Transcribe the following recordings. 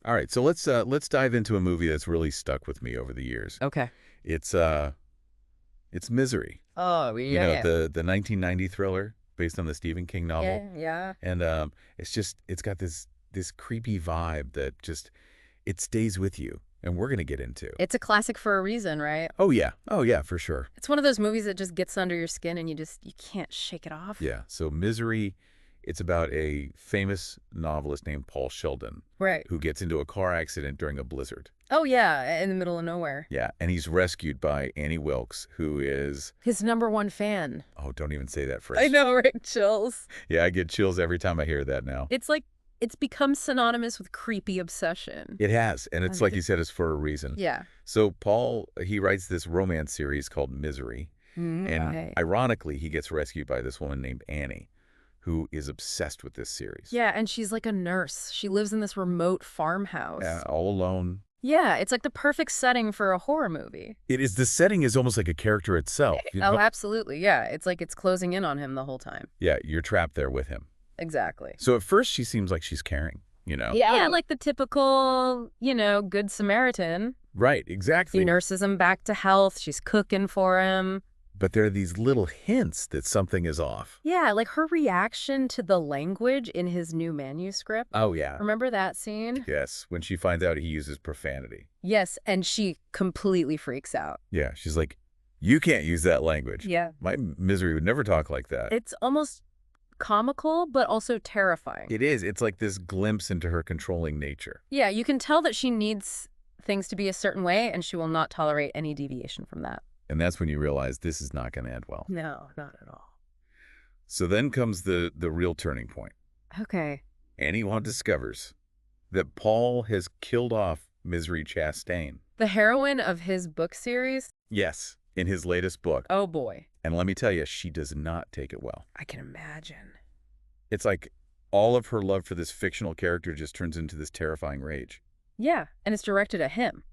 All right, so let's dive into a movie that's really stuck with me over the years. Okay. It's it's Misery. Oh, You know, yeah. the 1990 thriller based on the Stephen King novel. Yeah. And it's got this creepy vibe that just it stays with you, and we're gonna get into. It's a classic for a reason, right? Oh yeah. Oh yeah, for sure. It's one of those movies that just gets under your skin and you can't shake it off. Yeah. So Misery, it's about a famous novelist named Paul Sheldon Right. who gets into a car accident during a blizzard. Oh, yeah, in the middle of nowhere. Yeah, and he's rescued by Annie Wilkes, who is, His #1 fan. oh, don't even say that I phrase. know, right? Chills. Yeah, I get chills every time I hear that now. It's like, it's become synonymous with creepy obsession. It has, and it's like you said, it's for a reason. Yeah. So Paul, he writes this romance series called Misery, and Right. ironically, he gets rescued by this woman named Annie, who is obsessed with this series. Yeah, and she's like a nurse. She lives in this remote farmhouse. Yeah, all alone. Yeah, it's like the perfect setting for a horror movie. It is, the setting is almost like a character itself. You Oh, know? absolutely. Yeah, it's like it's closing in on him the whole time. Yeah, you're trapped there with him. Exactly. So at first, she seems like she's caring, you know? Yeah, like the typical, good Samaritan. Right, She exactly. nurses him back to health. She's cooking for him. But there are these little hints that something is off. Yeah, like her reaction to the language in his new manuscript. Oh, yeah. Remember that scene? Yes, when she finds out he uses profanity. Yes, and she completely freaks out. Yeah, she's like, you can't use that language. Yeah. My Misery would never talk like that. It's almost comical, but also terrifying. It is. It's like this glimpse into her controlling nature. Yeah, you can tell that she needs things to be a certain way, and she will not tolerate any deviation from that. And that's when you realize this is not going to end well. No, not at all. So then comes the real turning point. Okay. Annie discovers that Paul has killed off Misery Chastain. The heroine of his book series? Yes, in his latest book. Oh, boy. And let me tell you, she does not take it well. I can imagine. It's like all of her love for this fictional character just turns into this terrifying rage. Yeah, and it's directed at him.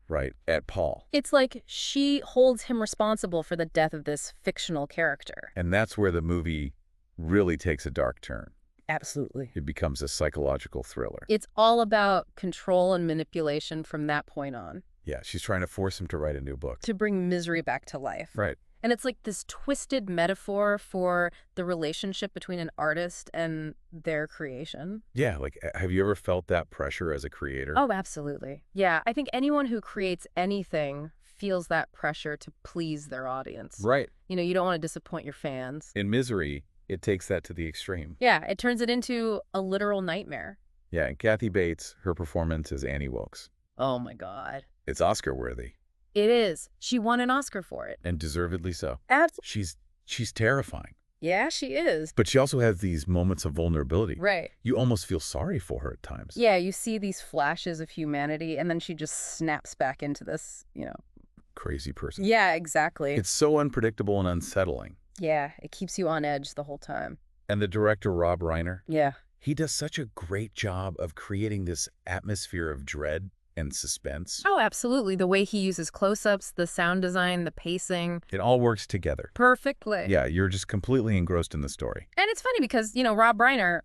Right, at Paul. It's like she holds him responsible for the death of this fictional character. And that's where the movie really takes a dark turn. Absolutely. It becomes a psychological thriller. It's all about control and manipulation from that point on. Yeah, she's trying to force him to write a new book. To bring Misery back to life. Right. And it's like this twisted metaphor for the relationship between an artist and their creation. Yeah, like, have you ever felt that pressure as a creator? Oh, absolutely. Yeah, I think anyone who creates anything feels that pressure to please their audience. Right. You don't want to disappoint your fans. In Misery, it takes that to the extreme. Yeah, it turns it into a literal nightmare. Yeah, and Kathy Bates, her performance as Annie Wilkes. Oh, my God. It's Oscar-worthy. It is. She won an Oscar for it. And deservedly so. Absolutely. She's terrifying. Yeah, she is. But she also has these moments of vulnerability. Right. You almost feel sorry for her at times. Yeah, you see these flashes of humanity, and then she just snaps back into this, Crazy person. Yeah, exactly. It's so unpredictable and unsettling. Yeah, it keeps you on edge the whole time. And the director, Rob Reiner, Yeah. he does such a great job of creating this atmosphere of dread and suspense. Oh, absolutely. The way he uses close-ups, the sound design, the pacing. It all works together. Perfectly. Yeah, you're just completely engrossed in the story. And it's funny because, Rob Reiner,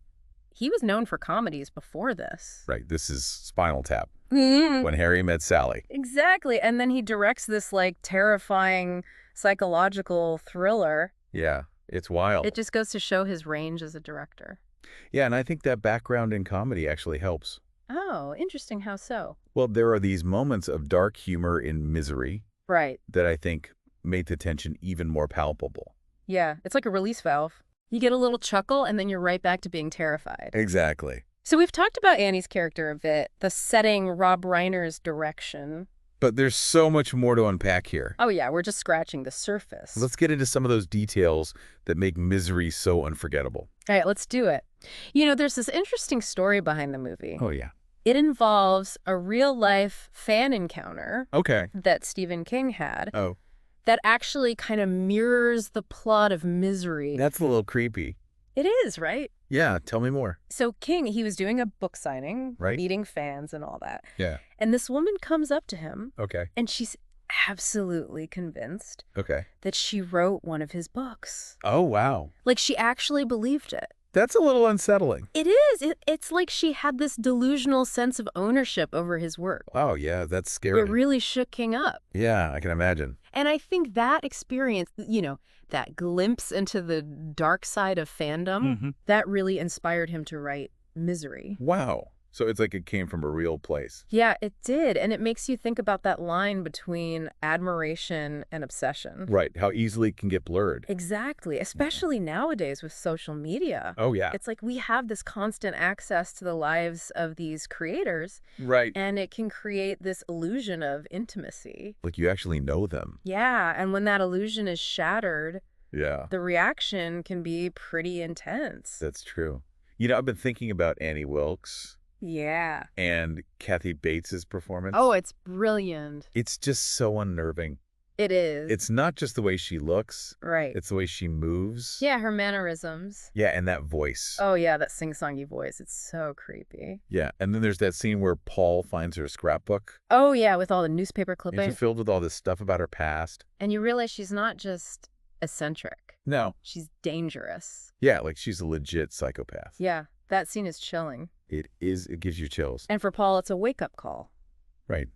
he was known for comedies before this. Right, this is Spinal Tap, Mm-hmm. When Harry Met Sally. Exactly. And then he directs this, terrifying psychological thriller. Yeah, it's wild. It just goes to show his range as a director. Yeah, and I think that background in comedy actually helps. Oh, interesting. How so? Well, there are these moments of dark humor in Misery Right. that I think made the tension even more palpable. Yeah, it's like a release valve. You get a little chuckle, and then you're right back to being terrified. Exactly. So we've talked about Annie's character a bit, the setting, Rob Reiner's direction. But there's so much more to unpack here. Oh, yeah, we're just scratching the surface. Let's get into some of those details that make Misery so unforgettable. All right, let's do it. There's this interesting story behind the movie. Oh, yeah. It involves a real-life fan encounter Okay. that Stephen King had Oh, that actually kind of mirrors the plot of Misery. that's a little creepy. It is, right? Yeah, tell me more. So King, he was doing a book signing, Right. meeting fans and all that. Yeah. And this woman comes up to him, Okay. and she's absolutely convinced Okay. that she wrote one of his books. Oh, wow. Like, she actually believed it. That's a little unsettling. It is. It's like she had this delusional sense of ownership over his work. Oh, yeah, that's It scary. really shook King up. Yeah, I can imagine. And I think that experience, that glimpse into the dark side of fandom, that really inspired him to write Misery. Wow. So it's like it came from a real place. Yeah, it did. And it makes you think about that line between admiration and obsession. Right. How easily it can get blurred. Exactly. Especially nowadays with social media. Oh, yeah. It's like we have this constant access to the lives of these creators, Right. and it can create this illusion of intimacy. Like you actually know them. Yeah, and when that illusion is shattered, Yeah, the reaction can be pretty intense. that's true. You know, I've been thinking about Annie Wilkes Yeah. and Kathy Bates's performance. Oh, it's brilliant. It's just so unnerving. It is. It's not just the way she looks. Right. It's the way she moves. Yeah, her mannerisms. Yeah, and that voice. Oh, yeah, that sing-songy voice. It's so creepy. Yeah, and then there's that scene where Paul finds her scrapbook. Oh, yeah, with all the newspaper It's clippings. filled with all this stuff about her past. And you realize she's not just eccentric. No. She's dangerous. Yeah, like she's a legit psychopath. Yeah, that scene is chilling. It is. It gives you chills. And for Paul, it's a wake-up call. Right.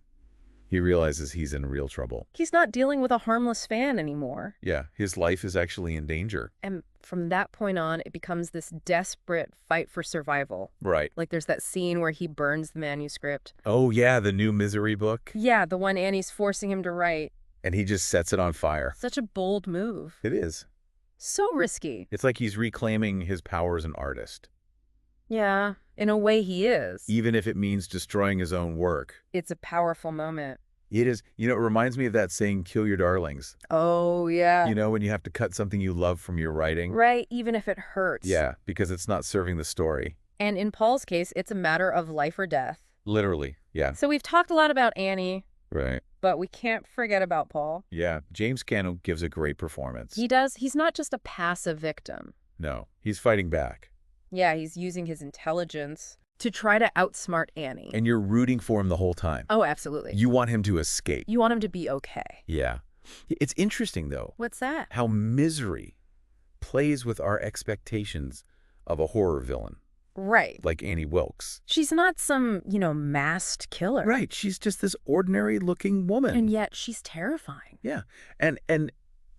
He realizes he's in real trouble. He's not dealing with a harmless fan anymore. Yeah, his life is actually in danger. And from that point on, it becomes this desperate fight for survival. Right. Like there's that scene where he burns the manuscript. Oh, yeah, the new Misery book. Yeah, the one Annie's forcing him to write. And he just sets it on fire. Such a bold move. It is. So risky. It's like he's reclaiming his power as an artist. Yeah, in a way he is. Even if it means destroying his own work. It's a powerful moment. It is. You know, it reminds me of that saying, kill your darlings. Oh, yeah. You know, when you have to cut something you love from your writing. Right, even if it hurts. Yeah, because it's not serving the story. And in Paul's case, it's a matter of life or death. Literally, yeah. So we've talked a lot about Annie, Right. but we can't forget about Paul. Yeah, James Cano gives a great performance. He does. He's not just a passive victim. No, he's fighting back. Yeah, he's using his intelligence to try to outsmart Annie. And you're rooting for him the whole time. Oh, absolutely. You want him to escape. You want him to be okay. Yeah. It's interesting, though, What's that? how Misery plays with our expectations of a horror villain, Right. like Annie Wilkes. She's not some, masked killer. Right, she's just this ordinary-looking woman. And yet she's terrifying. Yeah, and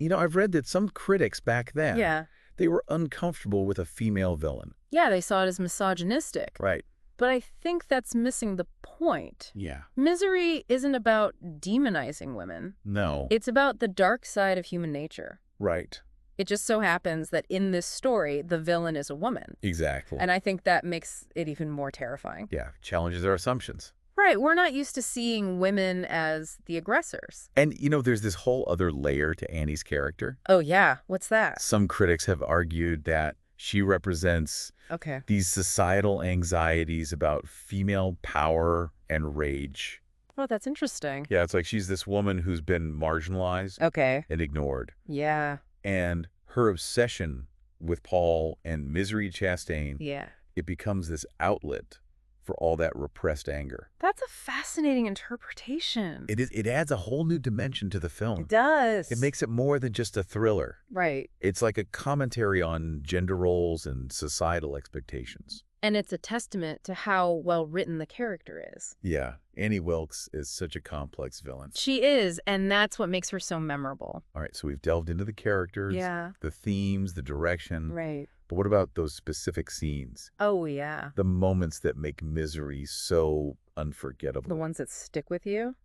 I've read that some critics back then, Yeah. they were uncomfortable with a female villain. Yeah, they saw it as misogynistic. Right. But I think that's missing the point. Yeah. Misery isn't about demonizing women. No. It's about the dark side of human nature. Right. It just so happens that in this story, the villain is a woman. Exactly. And I think that makes it even more terrifying. Yeah, challenges our assumptions. Right, we're not used to seeing women as the aggressors. And, there's this whole other layer to Annie's character. Oh, yeah. What's that? Some critics have argued that she represents Okay. these societal anxieties about female power and rage. Oh, that's interesting. Yeah, it's like she's this woman who's been marginalized Okay. and ignored. Yeah. And her obsession with Paul and Misery Chastain, Yeah. it becomes this outlet for all that repressed anger. That's a fascinating interpretation. It adds a whole new dimension to the film. It does. It makes it more than just a thriller. Right. It's like a commentary on gender roles and societal expectations. And it's a testament to how well written the character is. Yeah, Annie Wilkes is such a complex villain. She is, and that's what makes her so memorable. All right, so we've delved into the characters, Yeah. the themes, the direction. Right. But what about those specific scenes? Oh, yeah. The moments that make Misery so unforgettable. The ones that stick with you?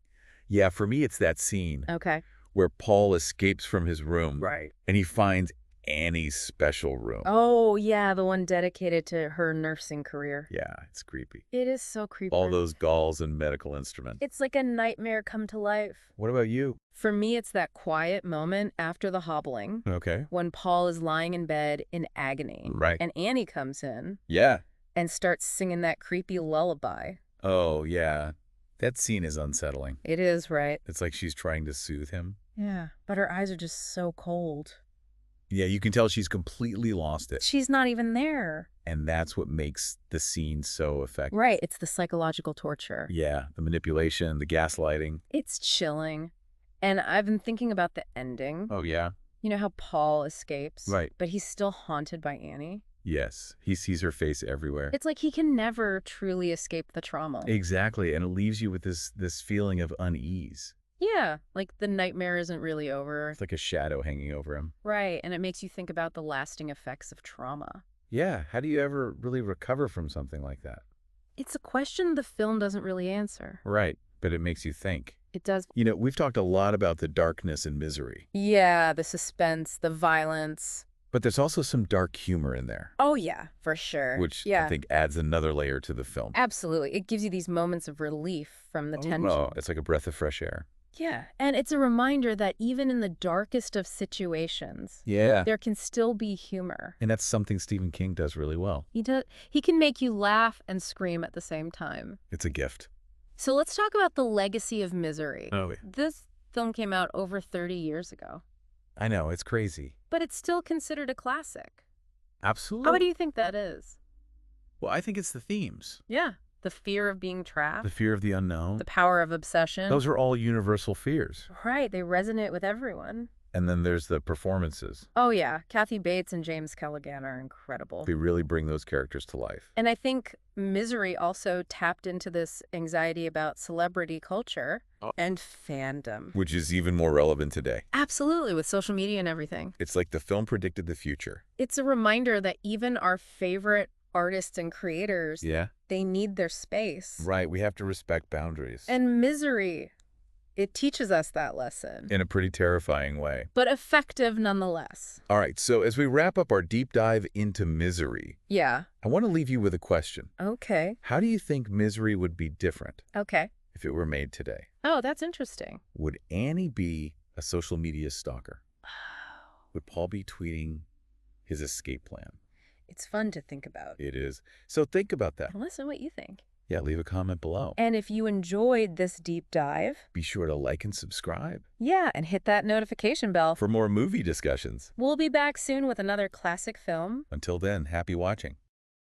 Yeah, for me, it's that scene Okay. where Paul escapes from his room. Right. And he finds Annie's special room. Oh, yeah, the one dedicated to her nursing career. Yeah, it's creepy. It is so creepy. All those galls and medical instruments. It's like a nightmare come to life. What about you? For me, it's that quiet moment after the hobbling Okay. when Paul is lying in bed in agony. Right. And Annie comes in Yeah. and starts singing that creepy lullaby. Oh, yeah. That scene is unsettling. It is, right? It's like she's trying to soothe him. Yeah. But her eyes are just so cold. Yeah, you can tell she's completely lost it. She's not even there. And that's what makes the scene so effective. Right. It's the psychological torture. Yeah, the manipulation, the gaslighting. It's chilling. And I've been thinking about the ending. Oh, yeah? You know how Paul escapes? Right. But he's still haunted by Annie? Yes, he sees her face everywhere. It's like he can never truly escape the trauma. Exactly, and it leaves you with this feeling of unease. Yeah, like the nightmare isn't really over. It's like a shadow hanging over him. Right, and it makes you think about the lasting effects of trauma. Yeah, how do you ever really recover from something like that? It's a question the film doesn't really answer. Right, but it makes you think. It does. You know, we've talked a lot about the darkness and misery, Yeah, the suspense, the violence. but there's also some dark humor in there, Oh, yeah, for sure. which I Yeah, think adds another layer to the film. absolutely. It gives you these moments of relief from the tension. Oh, it's like a breath of fresh air. Yeah, and it's a reminder that even in the darkest of situations, Yeah. there can still be humor. And that's something Stephen King does really well. He can make you laugh and scream at the same time. It's a gift. So let's talk about the legacy of misery. Oh, This film came out over 30 years ago, I know, it's crazy. but it's still considered a classic. Absolutely. How do you think that is? Well, I think it's the themes. Yeah, the fear of being trapped, The fear of the unknown. the power of obsession. Those are all universal fears. Right, they resonate with everyone. And then there's the performances. Oh yeah, Kathy Bates and James Callaghan are incredible. They really bring those characters to life. And I think Misery also tapped into this anxiety about celebrity culture and fandom. Which is even more relevant today. Absolutely, with social media and everything. It's like the film predicted the future. It's a reminder that even our favorite artists and creators, Yeah? they need their space. Right, we have to respect boundaries. And Misery, it teaches us that lesson, In a pretty terrifying way. but effective nonetheless. All right, so as we wrap up our deep dive into Misery, Yeah. I want to leave you with a question. Okay. How do you think Misery would be different Okay. if it were made today? Oh, that's interesting. Would Annie be a social media stalker? Would Paul be tweeting his escape plan? It's fun to think about. It is. So think about that. And listen what you think. Yeah, leave a comment below. And if you enjoyed this deep dive, Be sure to like and subscribe yeah, and hit that notification bell. for more movie discussions. We'll be back soon with another classic film. Until then, happy watching.